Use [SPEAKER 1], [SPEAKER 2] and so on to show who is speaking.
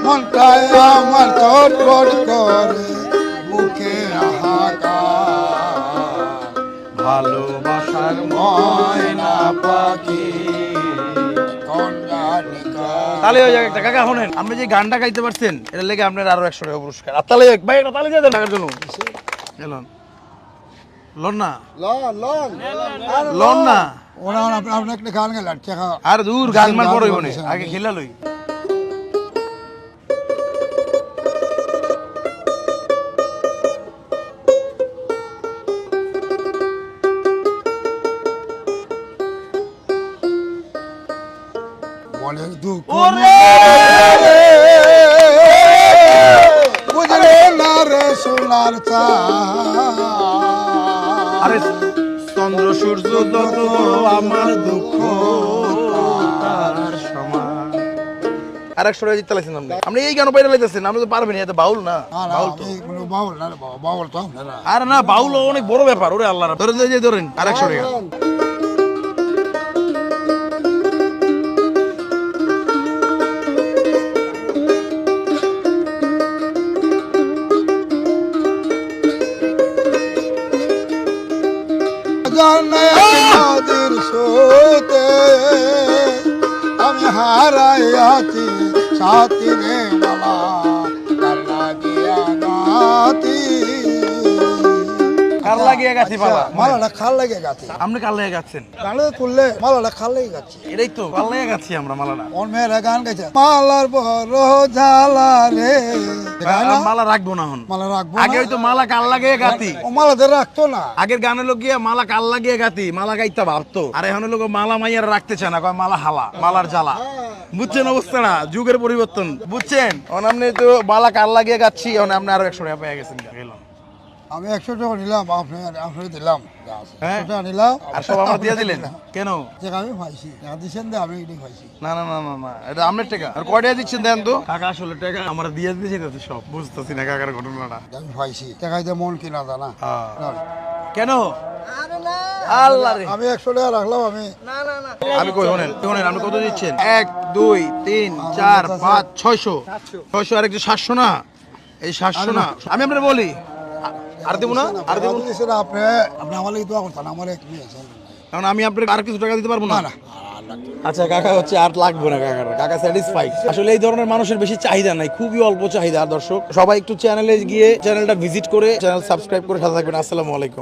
[SPEAKER 1] মনটায় আমার চটপট করে বুকে হাহাকার
[SPEAKER 2] ভালোবাসার
[SPEAKER 1] ময়না পাখি কোন গান গায়।
[SPEAKER 2] তালে হয়ে যাক একটা কাকা শুনেন, আপনি যে গানটা গাইতে পারছেন এটা লেগে আপনার আরো 100 টাকা পুরস্কার। আর তালে ভাই একটা তালে দিয়ে দেন টাকার জন্য। এলন লন না লন না
[SPEAKER 1] ওরা আপনি একটা গান গেলেন
[SPEAKER 2] আর দূর গান মান পরে হইবনে আগে খেলা লই।
[SPEAKER 1] মনের দুঃখ
[SPEAKER 2] ওরে
[SPEAKER 1] বুঝলে না রে সোনার চা
[SPEAKER 2] আরে চন্দ্র সূর্য যত আমার দুঃখ তার সমান। আর 100 টাকা জিততে লাগছেন আপনি। আপনি এই গান বাইরে লাইতেছেন, আপনি তো পারবেন, এটা বাউল না। বাউল তো
[SPEAKER 1] বাউল না বাউল তো না।
[SPEAKER 2] আরে না বাউল অনেক বড় ব্যাপার। ওরে আল্লাহ ধরেন যে ধরেন আর 100 টাকা।
[SPEAKER 1] নদীর সোতে আমি হারাই আছি সাথী রে মালা কান্না দিয়া গাতি
[SPEAKER 2] কার লাগিয়ে গাছি বাবা
[SPEAKER 1] মালাটা খাল লাগে গাছি
[SPEAKER 2] আপনি কার লাগিয়ে গাচ্ছেন?
[SPEAKER 1] গানে তুললে মালাটা খাল লাগে গাছি
[SPEAKER 2] এটাই তো কার লাগিয়ে গাছি আমরা মালাটা।
[SPEAKER 1] ওর মেয়েরা গান গাইছে মালার বড় জ্বালা রে
[SPEAKER 2] মালা রাখবো না হন,
[SPEAKER 1] মালা রাখবো
[SPEAKER 2] আগে হয়তো মালা কার লাগিয়ে গাতি।
[SPEAKER 1] ও মালাদের রাখতো না।
[SPEAKER 2] আগের গানের লোক গিয়া মালা কাল লাগিয়ে গাতি মালা গাইতে ভাবতো। আর এখন লোক মালা মাইয়ার রাখতে চায় না, কয় মালা হালা মালার জ্বালা। বুঝছেন অবস্থাটা, যুগের পরিবর্তন বুঝছেন। এখন আপনি তো মালা কাল লাগিয়ে গাচ্ছি, এখন আপনি আরো 100 টাকা পেয়ে গেছেন।
[SPEAKER 1] আমি 100 টাকা নিলাম, আপনার দিলাম,
[SPEAKER 2] হ্যাঁ
[SPEAKER 1] 100 টাকা নিলাম
[SPEAKER 2] আর সব আমার দিয়ে দিলেন কেন?
[SPEAKER 1] আমি পাইছি টাকা দিচ্ছেন দে আমি এটাই পাইছি।
[SPEAKER 2] না না না না না এটা আপনার টাকা। আর কয় টাকা দিচ্ছেন দেন তো। কাকা আসলে টাকা আমার দিয়ে দিয়েছে তো সব, বুঝতেছি না কাকার ঘটনাটা।
[SPEAKER 1] আমি পাইছি টাকায় দিয়ে মন কিনা জানা
[SPEAKER 2] কেন? আল্লাহ রে
[SPEAKER 1] আমি 100 টাকা রাখলাম।
[SPEAKER 2] আমি কই শুনেন শুনেন আপনি কত দিচ্ছেন? 1 2 3 4 5 600 600 আর একটু 700 না, এই 700 না। আমি আপনার বলি আর দেবো না, আর দেবো না।
[SPEAKER 1] আপনি আমার লাগি দোয়া করতেন আমার এক মেয়ে আছে।
[SPEAKER 2] কারণ আমি আপনাকে আর কিছু টাকা দিতে পারবো না।
[SPEAKER 1] না
[SPEAKER 2] আচ্ছা কাকা হচ্ছে আর লাগবে না, কাকা স্যাটিসফাইড। আসলে এই ধরনের মানুষের বেশি চাহিদা নাই, খুবই অল্প চাহিদা। দর্শক সবাই একটু চ্যানেলে গিয়ে চ্যানেলটা ভিজিট করে চ্যানেল সাবস্ক্রাইব করে সাথে থাকবেন। আসসালামু আলাইকুম।